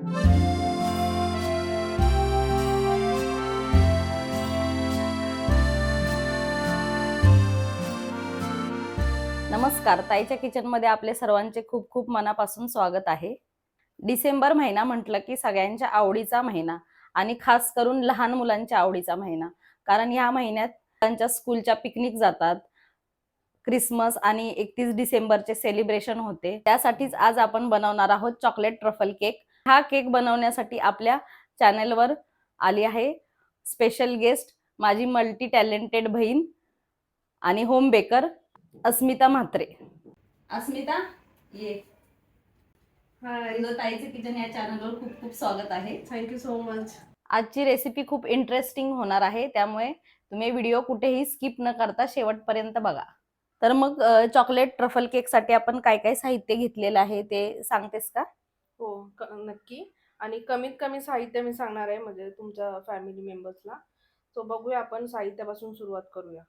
नमस्कार, ताईच्या किचनमध्ये आपले सर्वांचे खूप खूप मनापासून स्वागत आहे. डिसेंबर महिना म्हटलं की सगळ्यांच्या आवडीचा महिना आणि खास करून लहान मुलांच्या आवडीचा महिना. कारण या महिन्यात त्यांच्या स्कूलच्या पिकनिक जातात. क्रिसमस आणि 31 डिसेंबरचे सेलिब्रेशन होते. त्यासाठीच आज आपण बनवणार आहोत चॉकलेट ट्रफल केक. हा केक बनवण्यासाठी आपल्या चॅनलवर आली आहे स्पेशल गेस्ट, माझी मल्टी टॅलेंटेड बहीण आणि होम बेकर अस्मिता म्हात्रे. अस्मिता, ये. हाय, तुझं ताईचं किचन या चॅनलवर खूप खूप स्वागत आहे. Thank you so much. आजची रेसिपी खूप इंटरेस्टिंग होणार आहे, त्यामुळे तुम्ही व्हिडिओ कुठेही स्किप न करता शेवटपर्यंत बघा. तर मग चॉकलेट ट्रफल केक साठी आपण काय काय साहित्य घेतलेलं आहे ते सांगतेस का? हो, नक्की. आणि कमीत कमी साहित्य मी सांगणार आहे, म्हणजे तुमच्या फॅमिली मेंबर्सला. तो बघूया, आपण साहित्यापासून सुरुवात करूया.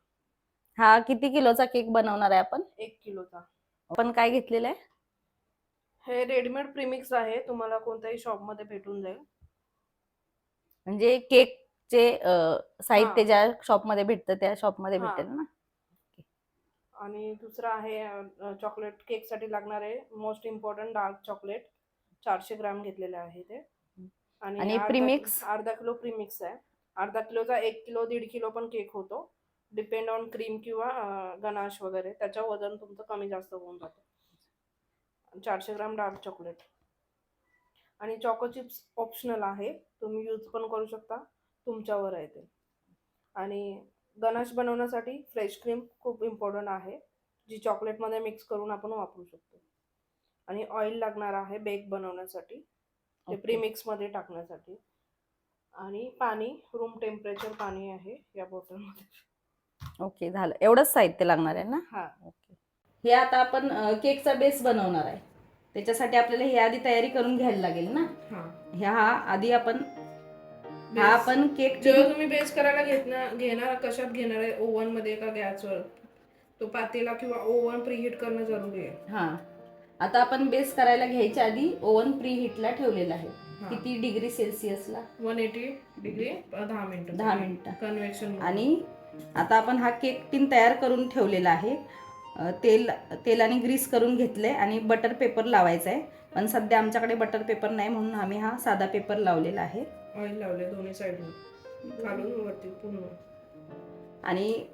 हा किती किलोचा केक बनवणार आहे आपण? 1 किलोचा. आपण काय घेतलेलं आहे? हे रेडीमेड प्रीमिक्स आहे, तुम्हाला कोणत्याही शॉपमध्ये भेटून जाईल. म्हणजे केकचे साहित्य हा. ज्या शॉपमध्ये भेटतं त्या शॉपमध्ये हा. भेटेल ना? आणि दुसरं आहे चॉकलेट केकसाठी लागणार आहे most important dark chocolate. 400 gram घेतलेले आहे ते. आणि प्रीमिक्स अर्धा किलो प्रीमिक्स आहे. अर्धा किलोचा 1 किलो 1.5 किलो पण केक होतो. डिपेंड ऑन क्रीम किंवा गनाश वगैरे, त्याच्यावर वजन तुमचं कमी जास्त होऊन जातं. 400 ग्राम डार्क चॉकलेट. आणि चॉको चिप्स ऑप्शनल आहे, तुम्ही यूज पण करू शकता, तुमच्यावर आहे ते. आणि गनाश बनवण्यासाठी फ्रेश क्रीम खूप इम्पॉर्टंट आहे, जी चॉकलेटमध्ये मिक्स करून आपण वापरू शकतो. आणि ऑइल लागणार आहे बेक बनवण्यासाठी, ते प्रीमिक्समध्ये टाकण्यासाठी. आणि पाणी, रूम टेम्परेचर पाणी आहे या बॉटलमध्ये. ओके, झालं. एवढंच साहित्य लागणार आहे ना? हा. ओके. हे आता आपण केकचा बेस बनवणार आहे, त्याच्यासाठी आपल्याला हे आधी तयारी करून घ्यायला लागेल ना? ह्या आधी आपण केक जेव्हा तुम्ही बेस करायला घेणार कशात घेणार आहे, ओव्हन मध्ये का गॅसवर, तो पातेला किंवा ओव्हन प्रीहीट करणं जरुरी आहे. हा, आता आपण बेस करायला घ्यायच्या आधी ओव्हन प्रीहीटला ठेवलेला आहे. किती डिग्री सेल्सिअसला? 180 डिग्री 10 मिनिटं कन्व्हेक्शन. आणि आता आपण हा केक टिन तयार करून ठेवलेला आहे. तेलाने ग्रीस करून घेतले आणि बटर पेपर लावायचा आहे, पण सध्या आमच्याकडे बटर पेपर नाही म्हणून आम्ही हा साधा पेपर लावलेला आहे. ऑइल लावले दोन्ही साइडून, खालून वरती पूर्ण. आणि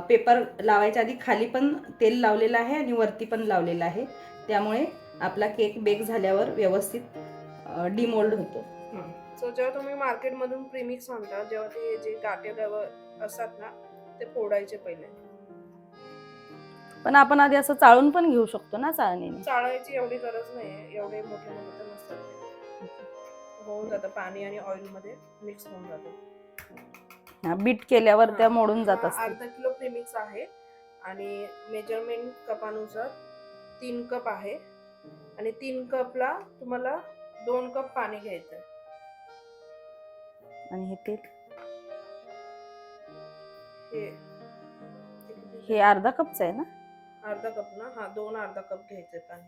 पेपर लावायच्या आधी खाली पण तेल लावलेलं आहे आणि वरती पण लावलेलं आहे, त्यामुळे आपला केक बेक झाल्यावर व्यवस्थित डिमोल्ड होतो. सो जेव्हा तुम्ही मार्केटमधून प्रीमिक्स आणता, जेव्हा ते जे गाठे असतात ना, ते फोडायचे पहिले. पण आपण आधी असं चाळून पण घेऊ शकतो ना? चाळणीने चाळायची एवढी गरज नाही, एवढे मोठे मोठे नसतात. होऊन जातं, पाणी आणि ऑइल मध्ये मिक्स होऊन जातं. बीट केल्यावर त्या मोडून जात असतात. अर्धा किलो प्रीमिक्स आहे आणि मेजरमेंट कपानुसार 3 कप आहे. आणि 3 कपला तुम्हाला 2 कप पाणी घ्यायचं आहे. आणि हे तेल हे अर्धा कपच आहे ना? अर्धा कप ना? हा, 2 अर्धा कप घ्यायचंय पाणी.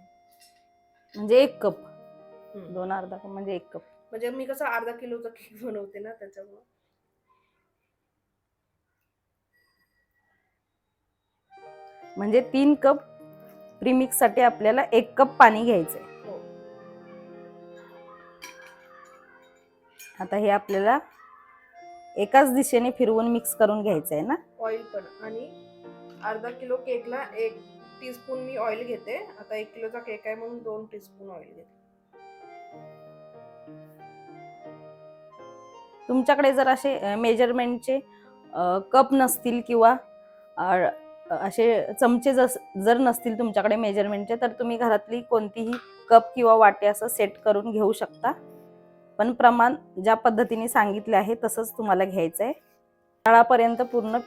म्हणजे 1 कप. 2 अर्धा कप म्हणजे 1 कप. म्हणजे मी कसं अर्धा किलोचा केक बनवते ना, त्याच्यामुळे. म्हणजे 3 कप प्रीमिक्स साठी आपल्याला 1 कप पाणी घ्यायचंय. आता हे आपल्याला एकाच दिशेने फिरवून मिक्स करून घ्यायचंय ना? ऑइल पण. आणि अर्धा किलो केकला 1 टीस्पून मी ऑइल घेते. आता 1 किलोचा केक आहे म्हणून 2 टीस्पून ऑइल घेते. तुमच्याकडे जर असे मेजरमेंटचे कप नसतील किंवा असे चमचे जर नसतील तुमच्याकडे मेजरमेंटचे, तर तुम्ही घरातली कोणतीही कप किंवा वाटी असं सेट करून घेऊ शकता. पण प्रमाण ज्या पद्धतीने सांगितले आहे तसंच तुम्हाला घ्यायचंय. तळापर्यंत पूर्ण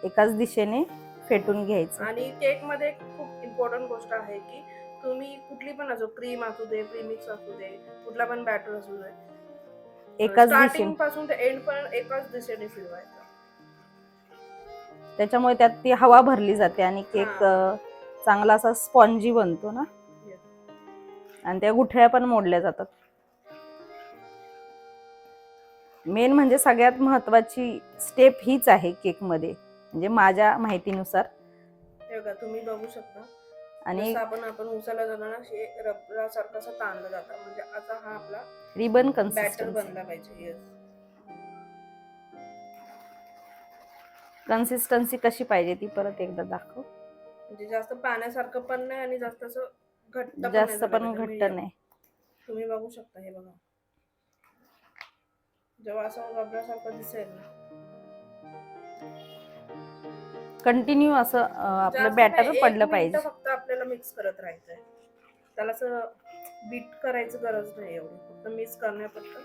एकाच दिशेने फेटून घ्यायचं. आणि केक मध्ये खूप इम्पॉर्टंट गोष्ट आहे की तुम्ही कुठली पण असो, क्रीम असू दे, प्रीमिक्स असू दे, कुठला पण बॅटर असू दे, एकाच स्टार्टिंग पासून ते एंड पर्यंत एकाच दिशेने फिरवायचं. त्याच्यामुळे त्यात ती हवा भरली जाते आणि केक चांगला असा स्पॉन्जी बनतो ना. आणि त्या गुठळ्या पण मोडल्या जातात. मेन म्हणजे सगळ्यात महत्वाची स्टेप हीच आहे केकमध्ये, म्हणजे माझ्या माहितीनुसार. हे बघा तुम्ही बघू शकता, आणि जसं आपण उसाला जाताना हे रबरासारखं असं ताणलं जातं, म्हणजे आता हा आपला रिबन बॅटर कन्सिस्टन्सी. बनला पाहिजे. येस. कन्सिस्टन्सी कशी पाहिजे ती परत एकदा दाखव. म्हणजे जास्त पाण्यासारखं पण नाही आणि जास्त असं घट्ट पण नाही जास्त झालं पण पाहिजे, घट्ट medium. नाही. तुम्ही बघू शकता, हे बघा जेव्हा असं रबरासारखं दिसेल ना, कंटिन्यू असं आपलं जास्त बॅटर नाही, 1 पडलं मिनिट पाहिजे. फक्त आपल्याला मिक्स करत राहायचंय. त्याला असं बीट करायची गरज नाही एवढी, फक्त मिक्स करण्यापुरतं.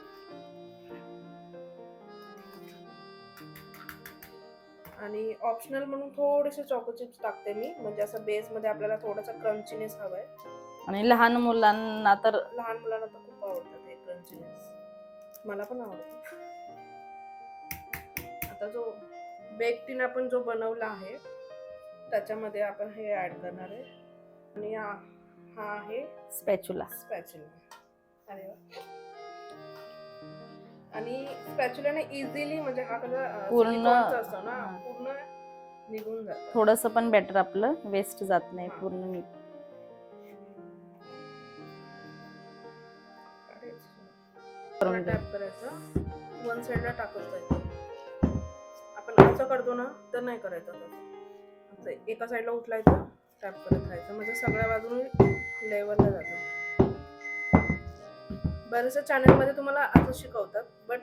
आणि ऑप्शनल म्हणून थोडेसे चॉको चिप्स टाकते मी, म्हणजे असं बेस मध्ये आपल्याला थोडासा क्रंचीनेस हवाय. आणि लहान मुलांना तर लहान मुलांना तर खूप आवडतं ते क्रंचीनेस, मला पण आवडतं. आता जो बेक टीन आपण जो बनवला आहे त्याच्यामध्ये आपण हे ऍड करणार आहे. आणि हा आहे स्पॅच्युला. अरे वा. आणि स्पॅच्युलाने इझिली, म्हणजे हा कसा पूर्ण सिलिकॉनचा असतो ना, पूर्ण निघून जातं. थोडस पण बॅटर आपलं वेस्ट जात नाही, पूर्ण टॅप करायचं, वन साइडला टाकत जायचं. आपण असं करतो ना तर नाही करायचं तसं, एका साइडला उचलायचं, टॅप करत राहायचं, म्हणजे सगळ्या बाजूने लेवलला जातं. बरेचशा चॅनलमध्ये तुम्हाला असं शिकवतात, बट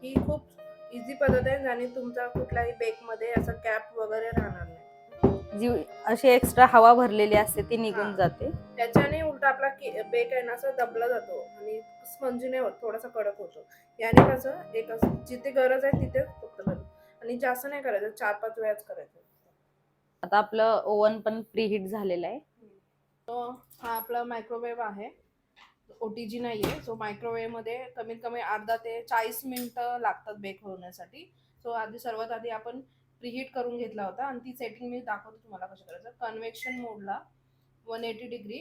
ही खूप इझी पद्धत आहे, आणि तुमचा कुठल्याही बेकमध्ये असं कॅप वगैरे राहणार नाही. जी अशी एक्स्ट्रा हवा भरलेली असते ती निघून जाते. त्याच्याने उलटा आपला बेक आहे ना असं दबला जातो आणि स्पंजी नाही होत, थोडासा कडक होतो. याने कसं एक जिथे गरज आहे तिथे फक्त करू, आणि जास्त नाही करायचं, 4-5 वेळाच करायचं. आता आपलं ओव्हन पण प्रीहीट झालेलं आहे. हा आपला मायक्रोवेव्ह आहे, ओटीजी नाहीये. सो मायक्रोवेव्ह मध्ये कमीत कमी 30 ते 40 मिनिटं लागतात बेक होण्यासाठी. सो सर्वात आधी आपण प्रीहीट करून घेतला होता, आणि ती सेटिंग मी दाखवतो तुम्हाला कसं करायचं. कन्व्हेक्शन मोडला 180 डिग्री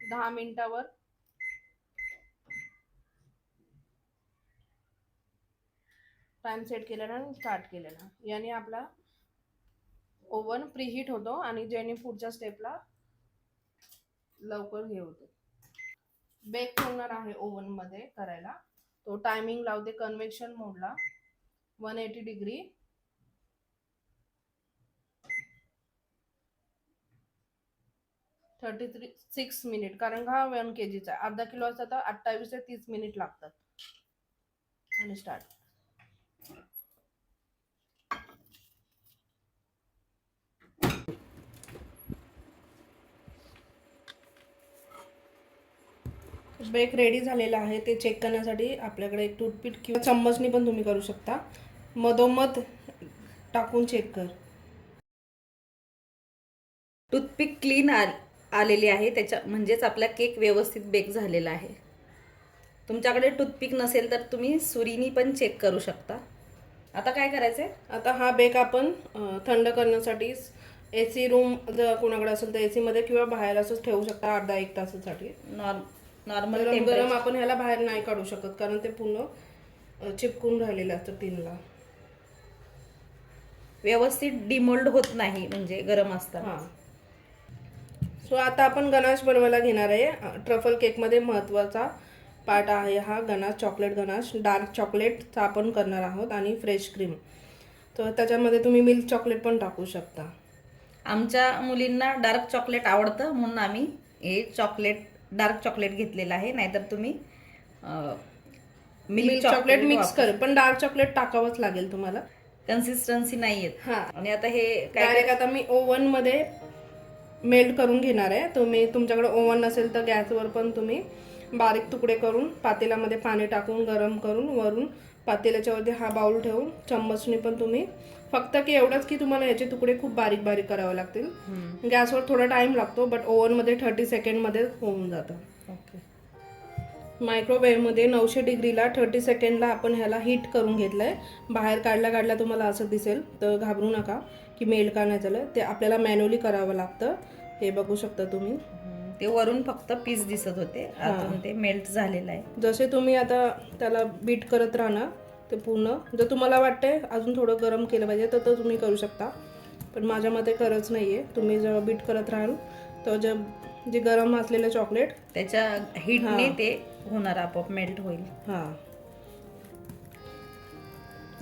10 मिनिटावर टाइम सेट केलेला आणि स्टार्ट केलेला, याने आपला ओव्हन प्रीहीट होतो आणि ज्याने पुढच्या स्टेपला लवकर हे होते. बेक ठेवणार आहे ओव्हन मध्ये करायला, तो टायमिंग लावते कन्व्हेक्शन मोडला 180 डिग्री 36 मिनिट, कारण हा 1 kgचा आहे, अर्धा किलो असता तर 28 ते 30 मिनिट लागतात. आणि स्टार्ट. बेक रेडी झालेला आहे, ते चेक करण्यासाठी आपल्याकडे एक टूथपिक किंवा चम्मचनी पण तुम्ही करू शकता, मधोमध टाकून चेक कर. टूथपिक क्लीन आलेली आहे, त्याच्या म्हणजेच आपला केक व्यवस्थित बेक झालेला आहे. तुमच्याकडे टूथपिक नसेल तर तुम्ही सुरीनी पण चेक करू शकता. आता काय करायचंय, आता हा बेक आपण थंड करण्यासाठी AC रूम जर कोणाकडे असेल तर AC मध्ये किंवा बाहेर असंच ठेवू शकता अर्धा 1 तासासाठी. नॉर्मल गरम आपण ह्याला बाहेर नाही काढू शकत, कारण ते पूर्ण चिपकून राहिलेलं असतं टीनला. व्यवस्थित डिमोल्ड होत नाही म्हणजे गरम असताना. सो आता आपण गनाश बनवायला घेणार आहे. ट्रफल केकमध्ये महत्त्वाचा पार्ट आहे हा गनाश, चॉकलेट गनाश. डार्क चॉकलेटचा आपण करणार आहोत आणि फ्रेश क्रीम. तर त्याच्यामध्ये तुम्ही मिल्क चॉकलेट पण टाकू शकता. आमच्या मुलींना डार्क चॉकलेट आवडतं म्हणून आम्ही हे डार्क चॉकलेट घेतलेलं आहे, नाहीतर तुम्ही मिल्क चॉकलेट मिक्स कर, पण डार्क चॉकलेट टाकावंच लागेल तुम्हाला, कन्सिस्टन्सी नाही येत. आणि आता हे डायरेक्ट आता मी ओव्हन मध्ये मेल्ट करून घेणार आहे. तुम्ही तुमच्याकडे ओव्हन नसेल तर गॅसवर पण तुम्ही बारीक तुकडे करून पातेल्यामध्ये पाणी टाकून गरम करून वरून पातेल्याच्यावरती हा बाउल ठेवून चम्मचने पण तुम्ही, फक्त की एवढंच की तुम्हाला याचे तुकडे खूप बारीक बारीक करावे लागतील. गॅसवर थोडा टाइम लागतो, बट ओव्हन मध्ये 30 सेकंडमध्ये होऊन जातं. मायक्रोवेव्ह मध्ये 900 डिग्रीला 30 सेकंडला आपण ह्याला हीट करून घेतलंय. बाहेर काढल्या तुम्हाला असं दिसेल, तर घाबरू नका की मेल्ट का नाही झालं. ते आपल्याला मॅन्युअली करावं लागतं, हे बघू शकता तुम्ही. ते वरून फक्त पीस दिसत होते, आतून ते मेल्ट झालेलं आहे. जसे तुम्ही आता त्याला बीट करत राहणार ते पूर्ण. जर तुम्हाला वाटतंय अजून थोडं गरम केलं पाहिजे तर तुम्ही करू शकता, पण माझ्या मते खरंच नाही आहे. तुम्ही जेव्हा बीट करत राहाल तर जे गरम असलेलं चॉकलेट त्याच्या हीटने ते होणार, आपोआप मेल्ट होईल. हां,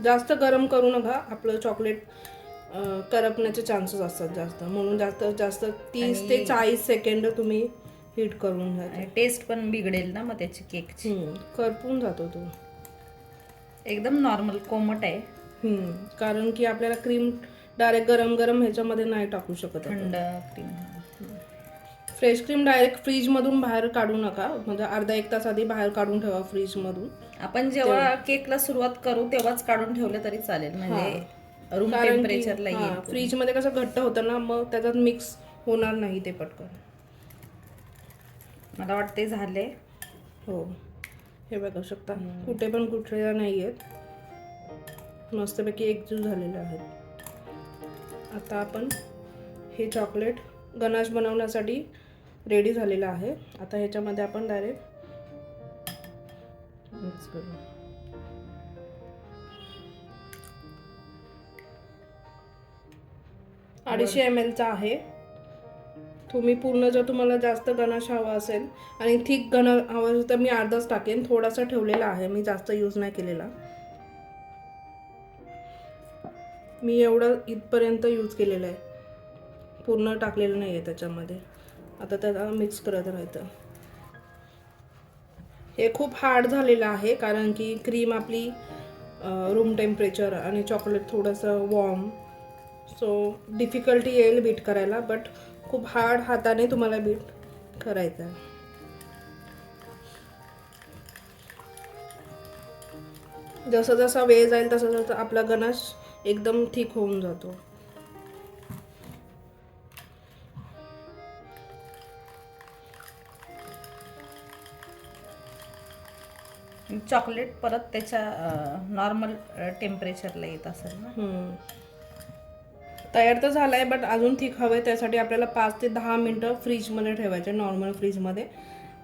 जास्त गरम करू नका, आपलं चॉकलेट करपण्याचे चान्सेस असतात जास्त, म्हणून जास्त 30 ते 40 सेकंड तुम्ही हीट करून घ्या. टेस्ट पण बिघडेल ना मग त्याची केकची. करपून जातो तो. एकदम नॉर्मल कोमट आहे. कारण की आपल्याला क्रीम डायरेक्ट गरम गरम ह्याच्यामध्ये नाही टाकू शकत. थंड क्रीम. फ्रेश क्रीम डायरेक्ट फ्रीजमधून बाहेर काढू नका, म्हणजे अर्धा एक तास आधी बाहेर काढून ठेवा फ्रीजमधून. आपण जेव्हा केकला सुरुवात करू तेव्हाच काढून ठेवलं तरी चालेल, म्हणजे रूम टेम्परेचरला येईल. फ्रीजमध्ये कसं घट्ट होतं ना, मग त्याच्यात मिक्स होणार नाही ते पटकन. मला वाटते झाले. हो, हे बघू शकता कुठे पण कुठे नाही आहेत, मस्तपैकी एकजूट झालेले आहेत. आता आपण हे चॉकलेट गनाश बनवण्यासाठी रेडी झालेलं आहे. आता ह्याच्यामध्ये आपण डायरेक्ट मिक्स करू. 250 ml चा आहे. तुम्ही पूर्ण जर तुम्हाला जास्त गनाश हवा असेल आणि थिक गनाश हवा असेल तर मी अर्धाच टाकेन, थोडासा ठेवलेला आहे, मी जास्त यूज नाही केलेला. मी एवढं इथपर्यंत यूज केलेलं आहे, पूर्ण टाकलेलं नाही आहे त्याच्यामध्ये. आता त्याला मिक्स करत राहायचं. हे खूप हार्ड झालेलं आहे कारण की क्रीम आपली रूम टेम्परेचर आणि चॉकलेट थोडंसं वॉर्म, सो डिफिकल्टी येईल बीट करायला, बट खूप हार्ड हाताने तुम्हाला बीट करायचं आहे. जसं जसा वेळ जाईल तसं तसं आपला गनाश एकदम थिक होऊन जातो. चॉकलेट परत त्याच्या नॉर्मल टेम्परेचरला येत असेल ना. तयार तर झालाय, बट अजून थिक हवंय, त्यासाठी आपल्याला 5 ते 10 मिनटं फ्रीजमध्ये ठेवायचे, नॉर्मल फ्रीजमध्ये,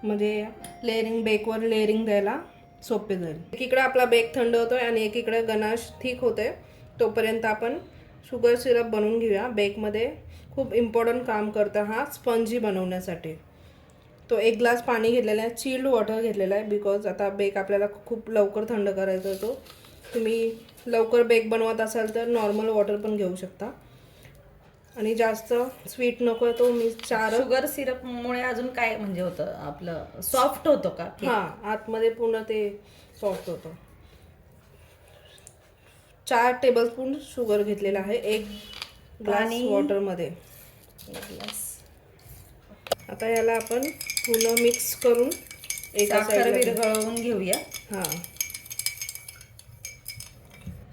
म्हणजे बेकवर लेअरिंग द्यायला सोपे जाईल. एकीकडे आपला बेक थंड होतोय आणि एकीकडे गनाश थिक होतोय. तोपर्यंत आपण शुगर सिरप बनवून घेऊया. बेकमध्ये खूप इम्पॉर्टंट काम करतं हा स्पंजी बनवण्यासाठी. तो 1 ग्लास पाणी घेतलेला आहे, चिल्ड वॉटर घेतलेला आहे, बिकॉज आता बेक आपल्याला खूप लवकर थंड करायचा होतो. तुम्ही लवकर बेक बनवत असाल तर नॉर्मल वॉटर पण घेऊ शकता. आणि जास्त स्वीट नको तो मी 4 शुगर सिरपमुळे अजून काय म्हणजे होतं, आपलं सॉफ्ट होतं का? हां, आतमध्ये पूर्ण ते सॉफ्ट होतं. 4 टेबलस्पून शुगर घेतलेला आहे 1 ग्लास वॉटरमध्ये. आता याला आपण पूर्ण मिक्स करून एका साईडला विरघळवून घेऊया. हां,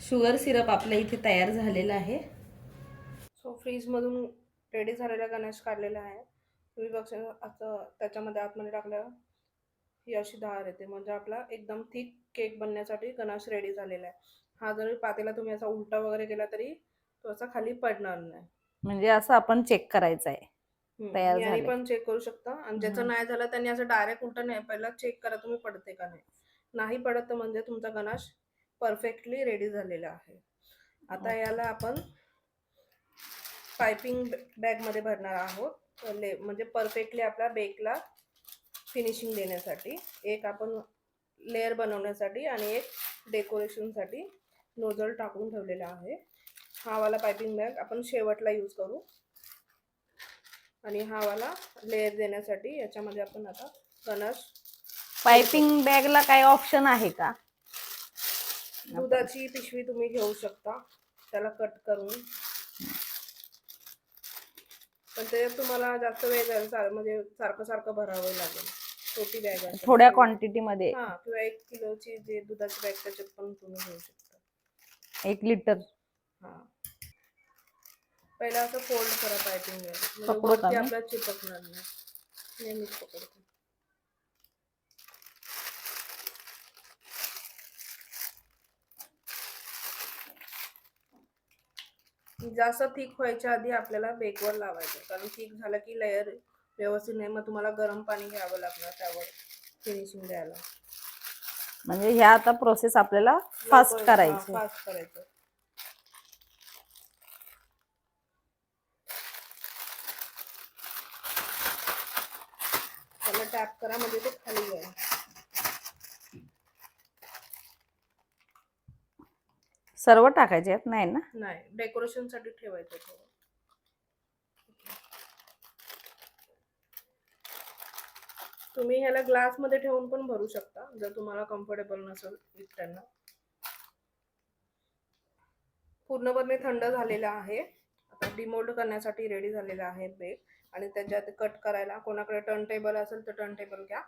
शुगर सिरप आपल्या इथे तयार झालेला आहे. सो फ्रीजमधून रेडी झालेला गनाश काढलेला आहे. तुम्ही बघा असं त्याच्यामध्ये आतमध्ये टाकल्यावर ही अशी धार येते, म्हणजे आपला एकदम थिक केक बनण्यासाठी गनाश रेडी झालेला आहे. हा जरी पातेला तुम्ही असा उलटा वगैरे केला तरी तो असा खाली पडणार नाही. म्हणजे असं आपण चेक करायचं आहे तयार याने झाले. पण चेक करू शकता, आणि ज्याचं नाही झालं त्यांनी असं डायरेक्ट उलटा नाही, पहिला चेक करा तुम्ही पडते का नाही. नाही पडत तर म्हणजे तुमचा गनाश परफेक्टली रेडी झालेला आहे. आता याला आपण पायपिंग बॅगमध्ये भरणार आहोत, म्हणजे परफेक्टली आपल्या बेकला फिनिशिंग देण्यासाठी. एक आपण लेअर बनवण्यासाठी आणि एक डेकोरेशनसाठी नोझल टाकून ठेवलेला आहे. हा वाला पायपिंग बॅग आपण शेवटला यूज करू, आणि हा वाला लेअर देण्यासाठी याच्यामध्ये आपण आता गनाश. पायपिंग बॅगला काय ऑप्शन आहे का? दुधाची पिशवी तुम्ही घेऊ शकता त्याला कट करून, पण ते तुम्हाला जास्त वेळ जाईल, म्हणजे सारखं सारखं भरावं लागेल. छोटी बॅग आहे थोड्या क्वांटिटी मध्ये. हां, किंवा 1 किलोची जे दुधाची बॅग त्याच्यात पण तुम्ही घेऊ शकता. 1 लिटर. हां, पहिला असं फोल्ड करा पायपिंग बॅग, म्हणजे पकडू वरती का मी? आपल्याला चिपकणार नाही. नेहमीच पकडतो. जास्त थिक व्हायच्या आधी आपल्याला बेकवर लावायचं, कारण थिक झालं की लेअर व्यवस्थित नाही मग तुम्हाला गरम पाणी घ्यावं लागणार त्यावर फिनिशिंग द्यायला. म्हणजे ह्या आता प्रोसेस आपल्याला फास्ट करायची. फास्ट करायचं. त्याला टॅप करा म्हणजे ते खाली जाईल. सर्व टाकायचे आहेत नाही ना? नाही, डेकोरेशन साठी ठेवायचं थोडं. तुम्ही ह्याला ग्लास मध्ये ठेवून पण भरू शकता जर तुम्हाला कम्फर्टेबल नसेल विकताना. पूर्णपणे थंड झालेला आहे. आता डिमोल्ड करण्यासाठी रेडी झालेला आहे बेग. आणि त्याच्यात कट करायला कोणाकडे टर्न टेबल असेल तर टर्न टेबल घ्या,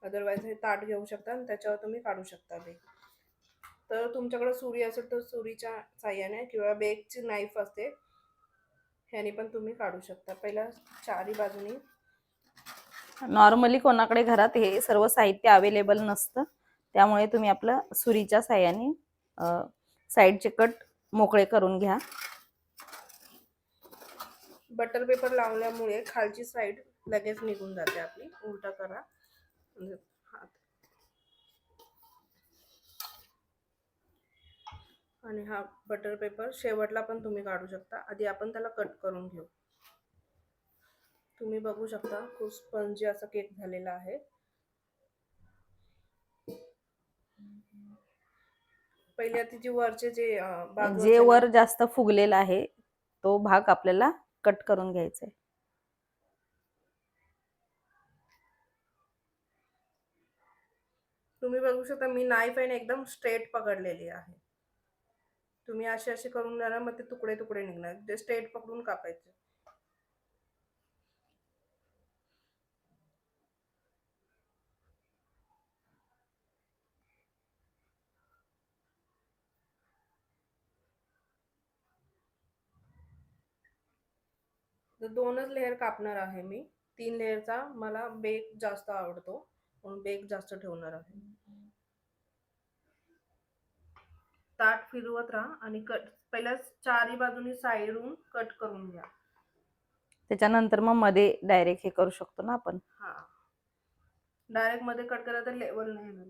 अदरवाईज हे ताट घेऊ शकता आणि त्याच्यावर तुम्ही काढू शकता बेग. तर तुमच्याकडे सुरी असेल तर सुरीच्या साह्याने किंवा बेगची नाईफ असते ह्याने पण तुम्ही काढू शकता. पहिला चारी बाजूनी. नॉर्मली कोणाकडे घरात हे सर्व साहित्य अवेलेबल नसतं, त्यामुळे तुम्ही आपलं सुरीच्या साह्याने साईडचे कट मोकळे करून घ्या. बटर पेपर लावल्यामुळे खालची साईड लगेच निघून जाते आपली. उलटा करा आणि हा बटर पेपर शेवटला पण तुम्ही काढू शकता. आधी आपण त्याला कट करून घेऊ. तुम्ही बघू शकता खूप स्पंजी असा केक झालेला आहे. पहिले तिची वरचे जे वर जास्त फुगलेला आहे तो भाग आपल्याला कट करून घ्यायचा आहे. तुम्ही बघू शकता मी नाईफ आहे एकदम स्ट्रेट पकडलेली आहे. तुम्ही असे असे करून द्या मग ते तुकडे तुकडे निघणार. ते स्ट्रेट पकडून कापायचे. तर 2च लेअर कापणार आहे मी. 3 लेअरचा मला बेक जास्त आवडतो म्हणून बेक जास्त ठेवणार आहे. ताट फिरवत राहा आणि कट पहिल्या चारी बाजूनी साईडून कट करून घ्या. त्याच्यानंतर मग मध्ये डायरेक्ट हे करू शकतो ना आपण. हा, डायरेक्ट मध्ये कट केला तर लेवल नाही होणार.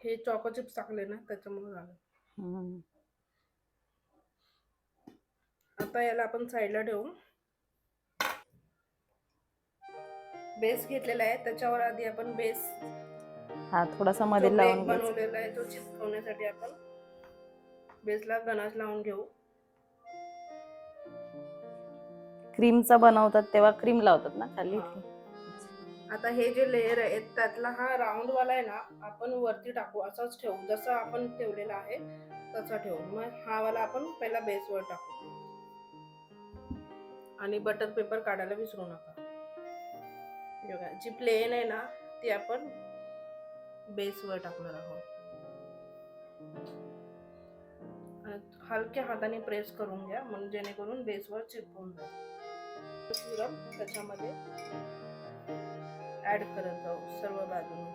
हे चॉको चिप्स टाकले ना त्याच्यामुळे झालं. आता याला आपण साईडला ठेवू. बेस घेतलेला आहे त्याच्यावर आधी आपण बेस थोडासा मध्ये लावून बनवलेला आहे तो चिपकवण्यासाठी आपण बेसला गणाश लावून घेऊ. क्रीमचा बनवतात तेव्हा क्रीम लावतात ना खाली. आता हे जे लेयर आहेत त्यातला हा राऊंड वाला आहे ना आपण वरती टाकू. असाच ठेवू जसं आपण ठेवलेला आहे तसा ठेवू. मग हा वाला आपण पहिला बेसवर टाकू. आणि बटर पेपर काढायला विसरू नका. जी प्लेन आहे ना ती आपण बेसवर टाकणार आहोत. हलक्या हाताने प्रेस करून घ्या म्हणजे जेणेकरून बेसवर चिपकून जाईल. सिरप त्याच्यामध्ये ऍड करत जाऊ सर्व बाजूने.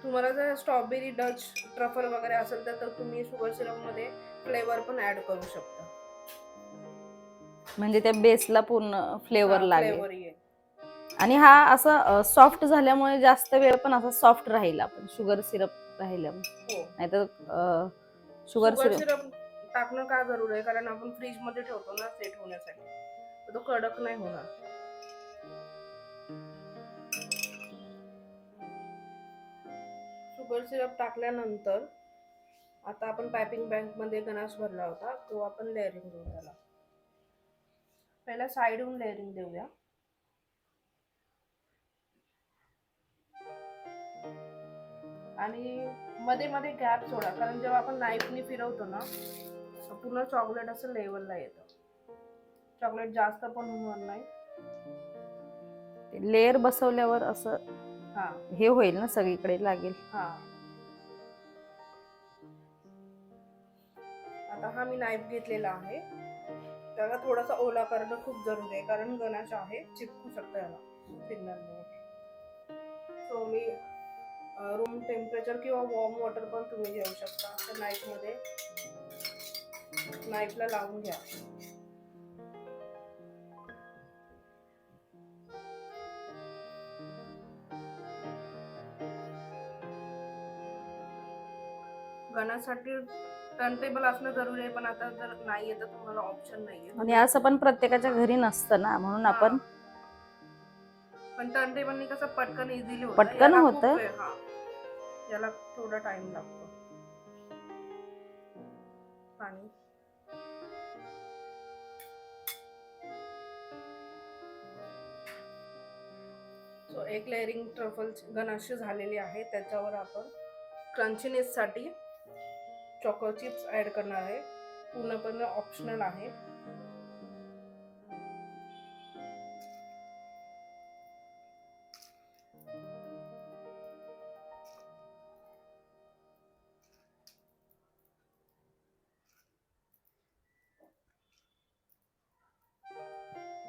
तुम्हाला जर स्ट्रॉबेरी डच ट्रफल वगैरे असेल तर तुम्ही शुगर सिरप मध्ये फ्लेवर पण ऍड करू शकता. म्हणजे त्या बेसला पूर्ण फ्लेवर लागेल. येईल. आणि हा असं सॉफ्ट झाल्यामुळे जास्त वेळ पण असं सॉफ्ट राहील आपण शुगर सिरप राहिल्यामुळे. नाहीतर शुगर सिरप टाकणं का जरूर आहे कारण आपण फ्रीज मध्ये ठेवतो ना सेट होण्यासाठी, तो कडक नाही होणार. शुगर सिरप टाकल्यानंतर आता आपण पायपिंग बॅग मध्ये गणाश भरला होता तो आपण लेअरिंग देऊ. त्याला पहिला साईडहून लेअरिंग देऊया. आणि मध्ये मध्ये गॅप सोडा कारण जेव्हा आपण नाईफनी फिरवतो ना पूर्ण चॉकलेट असं लेवलला येतं. चॉकलेट जास्त पण होणार नाही. लेअर बसवल्यावर असं हे होईल ना सगळीकडे लागेल. आता हा मी नाईफ घेतलेला आहे त्याला थोडासा ओला करणं खूप जरुरी आहे, कारण गणाश आहे चिपकू शकतं याला फिरण्यामुळे. सो मी रूम टेम्परेचर किंवा वॉर्म वॉटर पण तुम्ही घेऊ शकता. तर नाईफला लावून घ्या. गणासाठी टर्न टेबल असणं जरुरी आहे, पण आता जर नाही आहे तर तुम्हाला ऑप्शन नाहीये. आणि असं पण प्रत्येकाच्या घरी नसतं ना, म्हणून आपण पण टर्न टेबलनी कसं पटकन इझिली होतं. पटकन याला खूप होतं. वेळ, याला थोडा टाइम लागतो. पाणी सो एक लेअरिंग ट्रफल गणाश झालेली आहे. त्याच्यावर आपण क्रंचीनेस साठी चॉको चिप्स ऍड करणार आहे. पूर्णपणे ऑप्शनल आहे.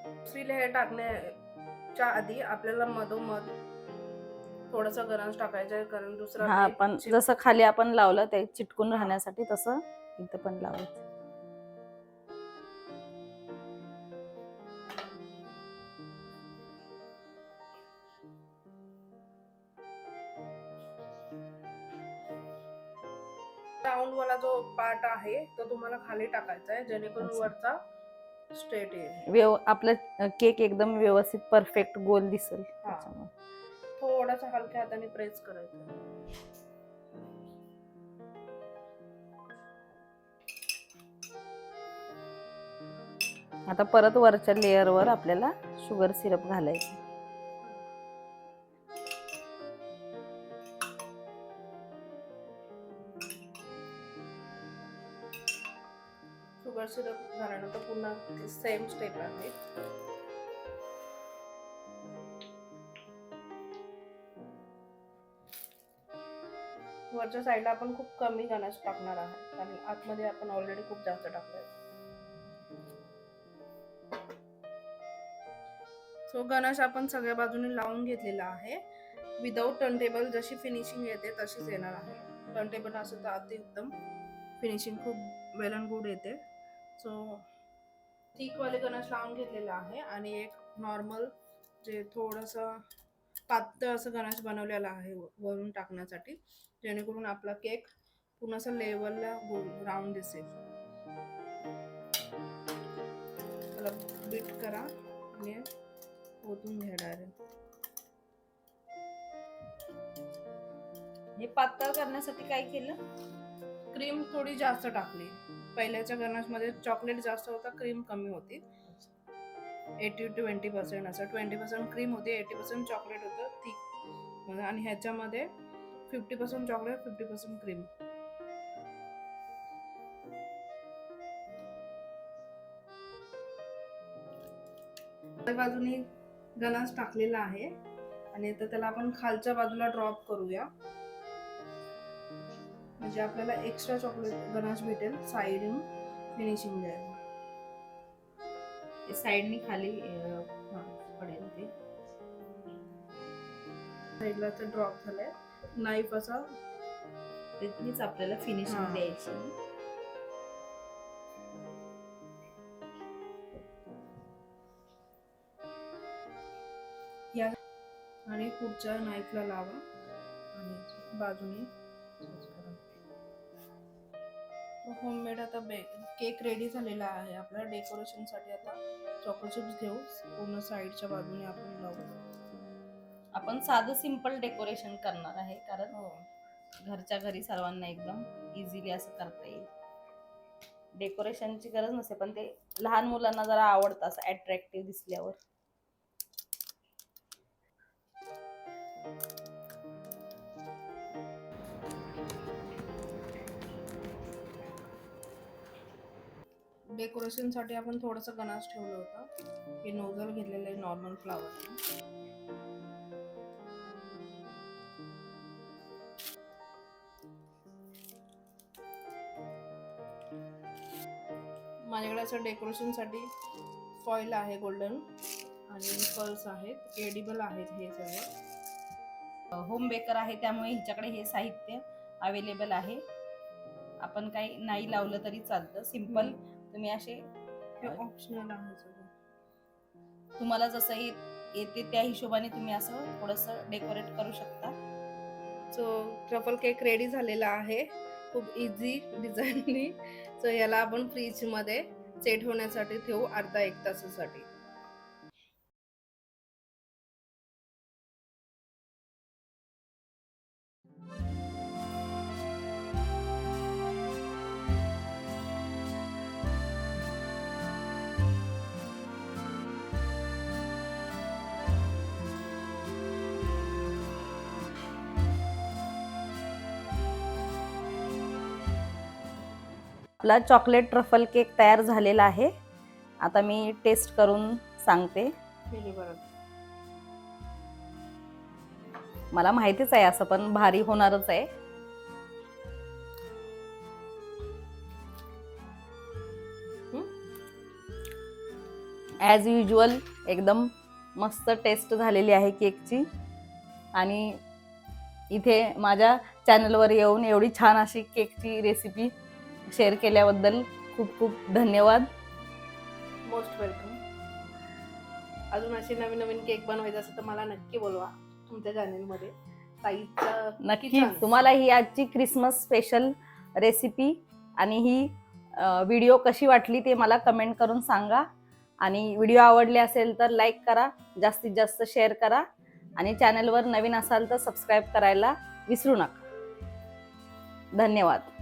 दुसरी लेअर टाकण्याच्या आधी आपल्याला मधोमध थोडासा गणाश टाकायचा आहे, कारण दुसरा हा, पण जसं खाली आपण लावलं ते चिटकून राहण्यासाठी, तसं इथं पण लावायचं. राऊंड वाला जो पार्ट आहे तो तुम्हाला खाली टाकायचा आहे, जेणेकरून अच्छा. वरचा स्ट्रेट येईल. आपलं केक एकदम व्यवस्थित परफेक्ट गोल दिसेल. थोडासा हलक्या हाताने प्रेस करायचं. आता परत वरच्या लेअरवर आपल्याला शुगर सिरप घालायचं. शुगर सिरप झाल्यानंतर पुन्हा सेम स्टेप आहे. वरच्या साईडला आपण खूप कमी गणाश टाकणार आहे, कारण आतमध्ये आपण ऑलरेडी खूप जास्त टाकलंय. सो गणाश आपण सगळ्या बाजूने लावून घेतलेला आहे. विदाउट टर्न टेबल जशी फिनिशिंग येते तशीच येणार आहे. टर्न टेबल असेल तर अति एकदम फिनिशिंग खूप वेल अँड गुड येते. सो थिक वाले गणाश लावून घेतलेला आहे आणि एक नॉर्मल जे थोडंसं पातळ असं गणाश बनवलेला आहे वरून टाकण्यासाठी, जेणेकरून आपला केक पूर्ण असं लेवलला राऊंड दिसेल. त्याला बीट करा आणि ओतून घ्या डायरेक्ट. हे पातळ करण्यासाठी काय केलं? क्रीम थोडी जास्त टाकली. पहिल्याच्या गणाशमध्ये चॉकलेट जास्त होता, क्रीम कमी होती. 80-20% असं. 20% क्रीम होती, 80% चॉकलेट होतं थिक, आणि ह्याच्यामध्ये 50% चॉकलेट 50% क्रीम. बाजूने गणाश टाकलेला आहे आणि आता त्याला आपण खालच्या बाजूला ड्रॉप करूया, म्हणजे आपल्याला एक्स्ट्रा चॉकलेट गणाश भेटेल साइडून फिनिशिंग द्यायला. साइडनी खाली पडेल ते. साइडला तर ड्रॉप झालाय. नाईफ असा तिथलीच आपल्याला फिनिशिंग द्यायची. आणि पुढच्या नाईफला लावा आणि बाजूने होममेड. आता केक रेडी झालेला आहे आपला. डेकोरेशन साठी आता चॉको चिप्स घेऊ, पूर्ण साईडच्या बाजूने आपण लावू. आपण साधं सिंपल डेकोरेशन करणार आहे, कारण घरच्या घरी सर्वांना एकदम इझिली असं करता येईल. डेकोरेशनची गरज नसते, पण ते लहान मुलांना जरा आवडतं असं अट्रॅक्टिव्ह दिसल्यावर. डेकोरेशन साठी आपण थोडंसं गणाश ठेवलं होतं. हे नोझल घेतलेलं आहे नॉर्मल फ्लावर. माझ्याकडे असं डेकोरेशनसाठी फॉईल आहे गोल्डन आणि पर्ल्स आहेत, एडिबल आहेत हे सगळं. होम बेकर आहे त्यामुळे हिच्याकडे हे साहित्य अवेलेबल आहे. आपण काही नाही लावलं तरी चालतं. सिंपल तुम्ही असे हे ऑप्शनल आहे सगळं. तुम्हाला जसं येते त्या हिशोबाने तुम्ही असं थोडंसं डेकोरेट करू शकता. सो ट्रफल केक रेडी झालेला आहे, खूप इझी डिझाईननी. सो याला आपण फ्रीजमध्ये सेट होण्यासाठी ठेवू अर्धा 1 तासासाठी. आपला चॉकलेट ट्रफल केक तयार झालेला आहे. आता मी टेस्ट करून सांगते. हे बघा. मला माहितीच आहे असं पण भारी होणारच आहे. ॲज युजल एकदम मस्त टेस्ट झालेली आहे केकची. आणि इथे माझ्या चॅनलवर येऊन एवढी छान अशी केकची रेसिपी शेअर केल्याबद्दल खूप खूप धन्यवाद. Most welcome. अजून असे नवीन नवीन केक बनवायचे असेल तर मला नक्की बोलवा तुमच्या चॅनलमध्ये. ताईचं नक्की तुम्हाला ही आजची क्रिसमस स्पेशल रेसिपी आणि ही व्हिडिओ कशी वाटली ते मला कमेंट करून सांगा. आणि व्हिडिओ आवडले असेल तर लाईक करा, जास्तीत जास्त शेअर करा आणि चॅनलवर नवीन असाल तर सबस्क्राईब करायला विसरू नका. धन्यवाद.